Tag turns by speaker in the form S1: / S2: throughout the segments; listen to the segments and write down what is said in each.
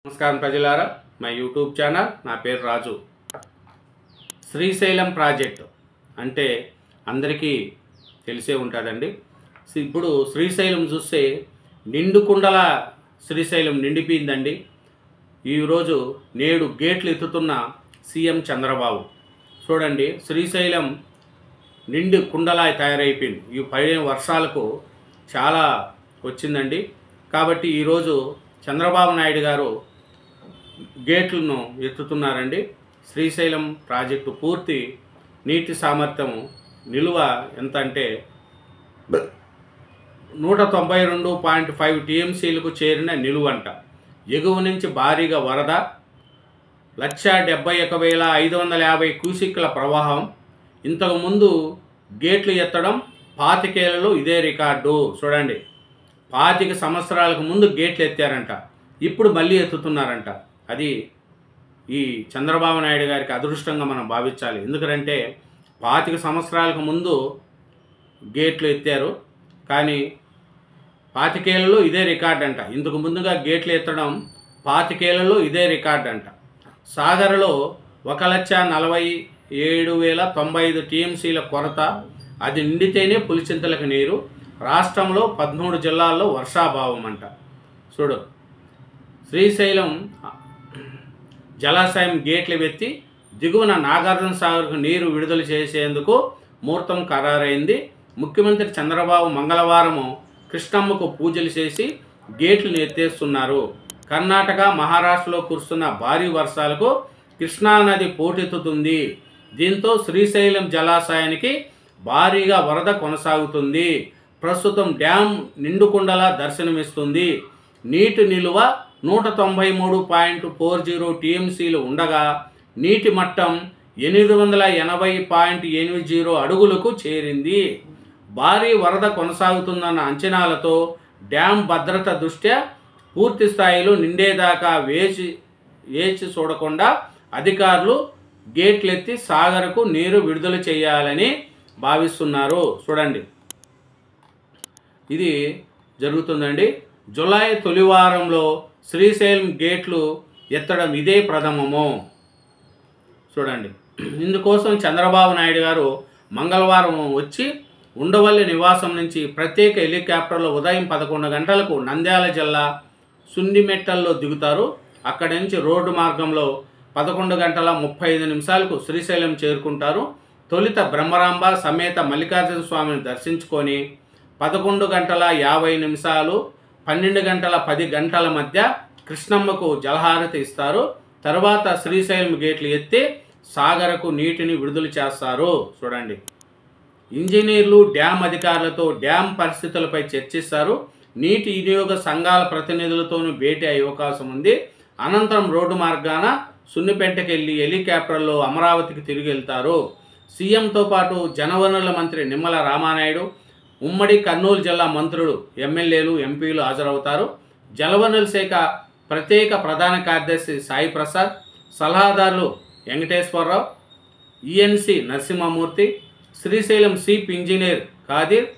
S1: నమస్కారం ప్రజలారా, మా యూట్యూబ్ ఛానల్, నా పేరు రాజు. శ్రీశైలం ప్రాజెక్టు అంటే అందరికీ తెలిసే ఉంటుందండి. ఇప్పుడు శ్రీశైలం చూస్తే నిండు కుండల శ్రీశైలం నిండిపోయిందండి. ఈరోజు నేడు గేట్లు ఎత్తుతున్న సీఎం చంద్రబాబు. చూడండి, శ్రీశైలం నిండు కుండలా తయారైపోయింది. ఈ పడిన వర్షాలకు చాలా వచ్చిందండి. కాబట్టి ఈరోజు చంద్రబాబు నాయుడు గారు గేట్లను ఎత్తుతున్నారండి. శ్రీశైలం ప్రాజెక్టు పూర్తి నీటి సామర్థ్యం నిలువ ఎంత అంటే 192.5 టీఎంసీలకు చేరిన నిలువంట. ఎగువ నుంచి భారీగా వరద, 171,550 క్యూసిక్ల ప్రవాహం. ఇంతకుముందు గేట్లు ఎత్తడం 25 ఏళ్లలో ఇదే రికార్డు. చూడండి, 25 సంవత్సరాలకు ముందు గేట్లు ఎత్తారంట, ఇప్పుడు మళ్ళీ ఎత్తుతున్నారంట. అది ఈ చంద్రబాబు నాయుడు గారికి అదృష్టంగా మనం భావించాలి. ఎందుకంటే 25 సంవత్సరాలకు ముందు గేట్లు ఎత్తారు, కానీ 25 ఏళ్లలో ఇదే రికార్డ్ అంట. ఇంతకు ముందుగా గేట్లు ఎత్తడం 25 ఏళ్లలో ఇదే రికార్డ్ అంట. సాగర్లో 1,47,095 టీఎంసీల కొరత, అది నిండితేనే పులిచింతలకు నీరు. రాష్ట్రంలో 13 జిల్లాల్లో వర్షాభావం అంట. చూడు, శ్రీశైలం జలాశయం గేట్లు ఎత్తి దిగువన నాగార్జున సాగర్కు నీరు విడుదల చేసేందుకు ముహూర్తం ఖరారైంది. ముఖ్యమంత్రి చంద్రబాబు మంగళవారము కృష్ణమ్మకు పూజలు చేసి గేట్లను ఎత్తేస్తున్నారు. కర్ణాటక, మహారాష్ట్రలో కురుస్తున్న భారీ వర్షాలకు కృష్ణానది పోటెత్తుతుంది. దీంతో శ్రీశైలం జలాశయానికి భారీగా వరద కొనసాగుతుంది. ప్రస్తుతం డ్యాం నిండుకుండలా దర్శనమిస్తుంది. నీటి నిలువ 193.40 టీఎంసీలు ఉండగా నీటి మట్టం 880.80 అడుగులకు చేరింది. భారీ వరద కొనసాగుతుందన్న అంచనాలతో డ్యాం భద్రత దృష్ట్యా పూర్తి స్థాయిలో నిండేదాకా వేచి చూడకుండా అధికారులు గేట్లెత్తి సాగర్కు నీరు విడుదల చేయాలని భావిస్తున్నారు. చూడండి, ఇది జరుగుతుందండి. జూలై తొలి వారంలో శ్రీశైలం గేట్లు ఎత్తడం ఇదే ప్రథమము. చూడండి, ఇందుకోసం చంద్రబాబు నాయుడు గారు మంగళవారం వచ్చి ఉండవల్లి నివాసం నుంచి ప్రత్యేక హెలికాప్టర్లో ఉదయం 11 గంటలకు నంద్యాల జిల్లా సుండిమెట్టల్లో దిగుతారు. అక్కడి నుంచి రోడ్డు మార్గంలో 11:35 శ్రీశైలం చేరుకుంటారు. తొలుత బ్రహ్మరాంబ సమేత మల్లికార్జున స్వామిని దర్శించుకొని 11:50 12:10 మధ్య కృష్ణమ్మకు జలహారతి ఇస్తారు. తర్వాత శ్రీశైలం గేట్లు ఎత్తి సాగర్కు నీటిని విడుదల చేస్తారు. చూడండి, ఇంజనీర్లు డ్యాం అధికారులతో డ్యాం పరిస్థితులపై చర్చిస్తారు. నీటి వినియోగ సంఘాల ప్రతినిధులతోనూ భేటీ అయ్యే అవకాశం ఉంది. అనంతరం రోడ్డు మార్గాన సున్నిపేటకి వెళ్ళి హెలికాప్టర్లో అమరావతికి తిరిగి వెళ్తారు. సీఎంతో పాటు జలవనరుల మంత్రి నిమ్మల రామానాయుడు, ఉమ్మడి కర్నూలు జిల్లా మంత్రులు, ఎమ్మెల్యేలు, ఎంపీలు హాజరవుతారు. జలవనరుల శాఖ ప్రత్యేక ప్రధాన కార్యదర్శి సాయి ప్రసాద్, సలహాదారులు Venkateswararao, ENC Narasimhamurthy, Srisailam chief engineer Khadeer,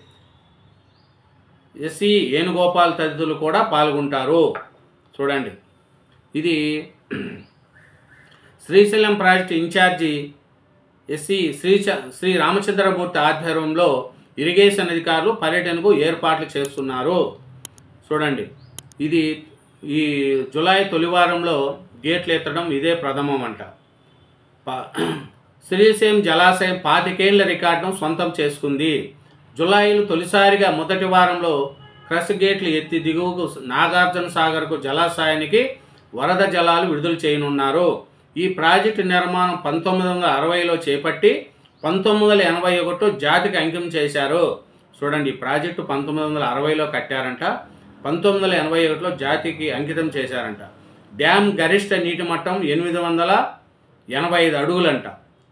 S1: SE Venugopal తదితరులు కూడా పాల్గొంటారు. చూడండి, ఇది Srisailam project incharge SE Shri Ramachandramurthy ఆధ్వర్యంలో ఇరిగేషన్ అధికారులు పర్యటనకు ఏర్పాట్లు చేస్తున్నారు. చూడండి, ఇది ఈ జూలై తొలివారంలో గేట్లు ఎత్తడం ఇదే ప్రథమం అంట. శ్రీశైలం జలాశయం 25 ఏళ్ల రికార్డును సొంతం చేసుకుంది. జూలైలో తొలిసారిగా మొదటి వారంలో క్రష్ గేట్లు ఎత్తి దిగువకు నాగార్జున సాగర్కు జలాశయానికి వరద జలాలు విడుదల చేయనున్నారు. ఈ ప్రాజెక్టు నిర్మాణం 1960లో చేపట్టి 1981 జాతికి అంకితం చేశారు. చూడండి, ఈ ప్రాజెక్టు 1960లో కట్టారంట, 1981లో జాతికి అంకితం చేశారంట. డ్యామ్ గరిష్ట నీటి మట్టం 885 అడుగులంట.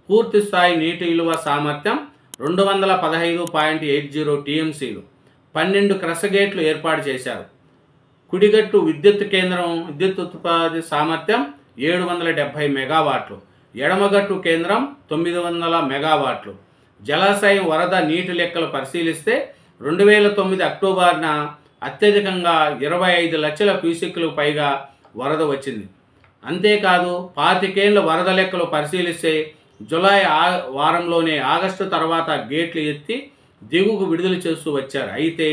S1: పూర్తి స్థాయి నీటి నిలువ సామర్థ్యం 215.80 టీఎంసీలు. 12 క్రష్ గేట్లు ఏర్పాటు చేశారు. కుడిగట్టు విద్యుత్ కేంద్రం విద్యుత్ ఉత్పత్తి సామర్థ్యం 770 మెగావాట్లు, ఎడమగట్టు కేంద్రం 900 మెగావాట్లు. జలాశయం వరద నీటి లెక్కలు పరిశీలిస్తే 2009 అక్టోబర్న అత్యధికంగా 25 లక్షల క్యూసెక్లకు పైగా వరద వచ్చింది. అంతేకాదు 25 ఏళ్ల వరద లెక్కలు పరిశీలిస్తే జూలై వారంలోనే ఆగస్టు తర్వాత గేట్లు ఎత్తి దిగువకు విడుదల చేస్తూ వచ్చారు. అయితే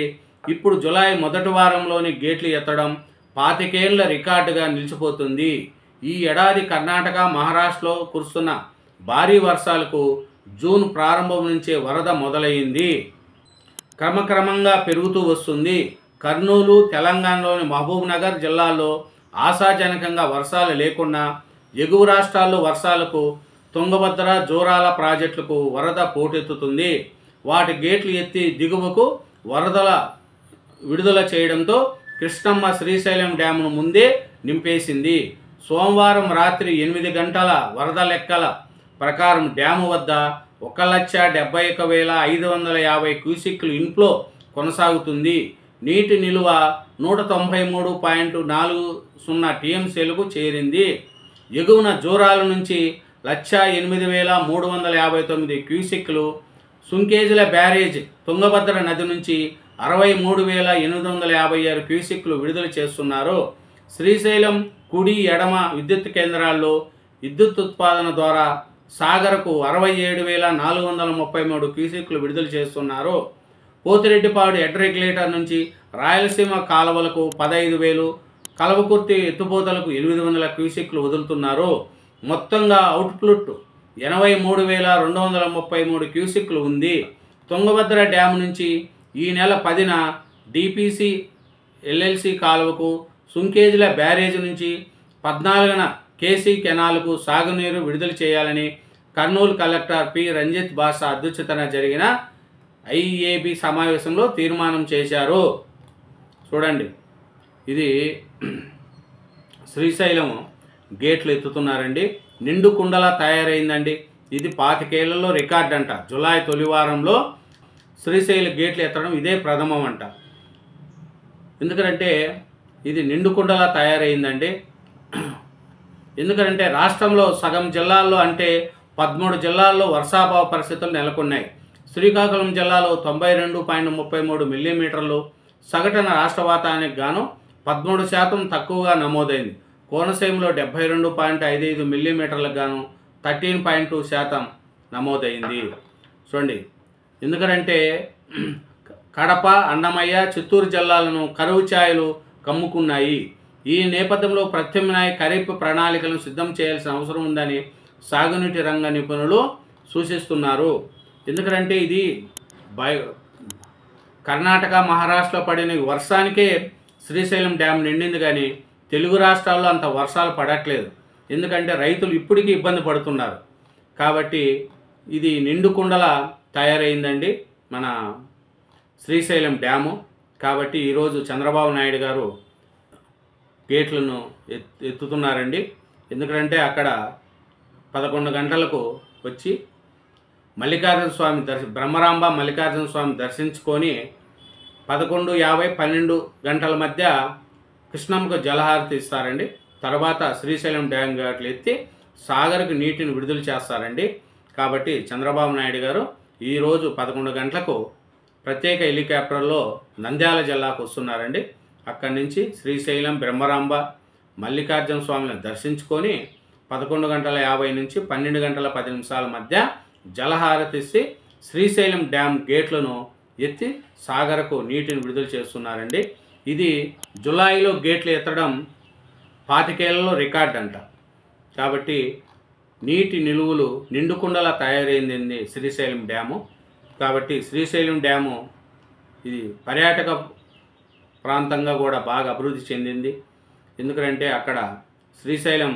S1: ఇప్పుడు జూలై మొదటి వారంలోని గేట్లు ఎత్తడం 25 ఏళ్ల రికార్డుగా నిలిచిపోతుంది. ఈ ఏడాది కర్ణాటక, మహారాష్ట్రలో కురుస్తున్న భారీ వర్షాలకు జూన్ ప్రారంభం నుంచే వరద మొదలైంది. క్రమక్రమంగా పెరుగుతూ వస్తుంది. కర్నూలు, తెలంగాణలోని మహబూబ్ నగర్ జిల్లాల్లో ఆశాజనకంగా వర్షాలు లేకున్నా ఎగువ రాష్ట్రాల్లో వర్షాలకు తుంగభద్ర, జోరాల ప్రాజెక్టులకు వరద పోటెత్తుతుంది. వాటి గేట్లు ఎత్తి దిగువకు వరదల విడుదల చేయడంతో కృష్ణమ్మ శ్రీశైలం డ్యామును ముందే నింపేసింది. సోమవారం రాత్రి 8 గంటల వరద లెక్కల ప్రకారం డ్యాము వద్ద 1,71,550 క్యూసెక్కులు ఇన్ఫ్లో కొనసాగుతుంది. నీటి నిలువ 193.40 టీఎంసీలకు చేరింది. ఎగువన జోరాల నుంచి 1,08,359 క్యూసెక్కులు, సుంకేజీల బ్యారేజ్ తుంగభద్ర నది నుంచి 63,856 క్యూసెక్కులు విడుదల చేస్తున్నారు. శ్రీశైలం కుడి, ఎడమ విద్యుత్ కేంద్రాల్లో విద్యుత్ ఉత్పాదన ద్వారా సాగర్కు 67,433 క్యూసెక్కులు విడుదల చేస్తున్నారు. పోతిరెడ్డిపాడు హెడ్ రెగ్యులేటర్ నుంచి రాయలసీమ కాలువలకు 15,000, కలవకుర్తి ఎత్తిపోతలకు 800 క్యూసెక్కులు వదులుతున్నారు. మొత్తంగా అవుట్పుట్ 83,233 క్యూసెక్కులు ఉంది. తుంగభద్ర డ్యాము నుంచి ఈ నెల 10న డిపిసి ఎల్ఎల్సి కాలువకు, సుంకేజీల బ్యారేజ్ నుంచి 14న కేసీ కెనాల్కు సాగునీరు విడుదల చేయాలని కర్నూలు కలెక్టర్ పి. రంజిత్ బాషా అధ్యక్షతన జరిగిన ఐఏబి సమావేశంలో తీర్మానం చేశారు. చూడండి, ఇది శ్రీశైలం గేట్లు ఎత్తుతున్నారండి. నిండు కుండలా తయారైందండి. ఇది 25 ఏళ్లలో రికార్డ్ అంట. జూలై తొలి వారంలో శ్రీశైలం గేట్లు ఎత్తడం ఇదే ప్రథమం అంట. ఎందుకంటే ఇది నిండు కుండలా తయారైందండి. ఎందుకంటే రాష్ట్రంలో సగం జిల్లాల్లో అంటే 13 జిల్లాల్లో వర్షాభావ పరిస్థితులు నెలకొన్నాయి. శ్రీకాకుళం జిల్లాలో 92.33 మిల్లీమీటర్లు సగటున రాష్ట్రవాతానికి గాను 13% తక్కువగా నమోదైంది. కోనసీమలో 72.55 మిల్లీమీటర్లకు గాను 13.2% నమోదైంది. చూడండి, ఎందుకంటే కడప, అన్నమయ్య, చిత్తూరు జిల్లాలను కరువు ఛాయలు కమ్ముకున్నాయి. ఈ నేపథ్యంలో ప్రత్యామ్నాయ ఖరీఫ్ ప్రణాళికలను సిద్ధం చేయాల్సిన అవసరం ఉందని సాగునీటి రంగ నిపుణులు సూచిస్తున్నారు. ఎందుకంటే ఇది కర్ణాటక, మహారాష్ట్రలో పడిన వర్షానికే శ్రీశైలం డ్యామ్ నిండింది, కానీ తెలుగు రాష్ట్రాల్లో అంత వర్షాలు పడట్లేదు. ఎందుకంటే రైతులు ఇప్పటికీ ఇబ్బంది పడుతున్నారు. కాబట్టి ఇది నిండు కుండలా తయారైందండి మన శ్రీశైలం డ్యాము. కాబట్టి ఈరోజు చంద్రబాబు నాయుడు గారు గేట్లను ఎత్తుతున్నారండి. ఎందుకంటే అక్కడ 11 గంటలకు వచ్చి మల్లికార్జున స్వామి బ్రహ్మరాంబ మల్లికార్జున స్వామి దర్శించుకొని 11:50, 12 గంటల మధ్య కృష్ణమ్మకు జలహారతి ఇస్తారండి. తర్వాత శ్రీశైలం డ్యామ్ గేట్లు ఎత్తి సాగర్కు నీటిని విడుదల చేస్తారండి. కాబట్టి చంద్రబాబు నాయుడు గారు ఈరోజు 11 గంటలకు ప్రత్యేక హెలికాప్టర్లో నంద్యాల జిల్లాకు వస్తున్నారండి. అక్కడి నుంచి శ్రీశైలం, బ్రహ్మరాంబ మల్లికార్జున స్వామిని దర్శించుకొని 11:50 నుంచి 12:10 మధ్య జలహారతిస్తే శ్రీశైలం డ్యామ్ గేట్లను ఎత్తి సాగర్కు నీటిని విడుదల చేస్తున్నారండి. ఇది జూలైలో గేట్లు ఎత్తడం 25 ఏళ్లలో రికార్డ్ అంట. కాబట్టి నీటి నిలువలు నిండుకుండలా తయారైంది శ్రీశైలం డ్యాము. కాబట్టి శ్రీశైలం డ్యాము ఇది పర్యాటక ప్రాంతంగా కూడా బాగా అభివృద్ధి చెందింది. ఎందుకంటే అక్కడ శ్రీశైలం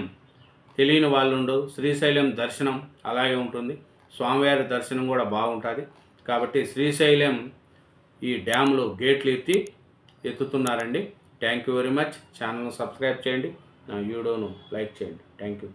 S1: తెలియని వాళ్ళు ఉండవు. శ్రీశైలం దర్శనం అలాగే ఉంటుంది. స్వామివారి దర్శనం కూడా బాగుంటుంది. కాబట్టి శ్రీశైలం ఈ డ్యాములు గేట్లు ఎత్తుతున్నారండి. Thank you very much. ఛానల్ను సబ్స్క్రైబ్ చేయండి, నా వీడియోను లైక్ చేయండి. Thank you.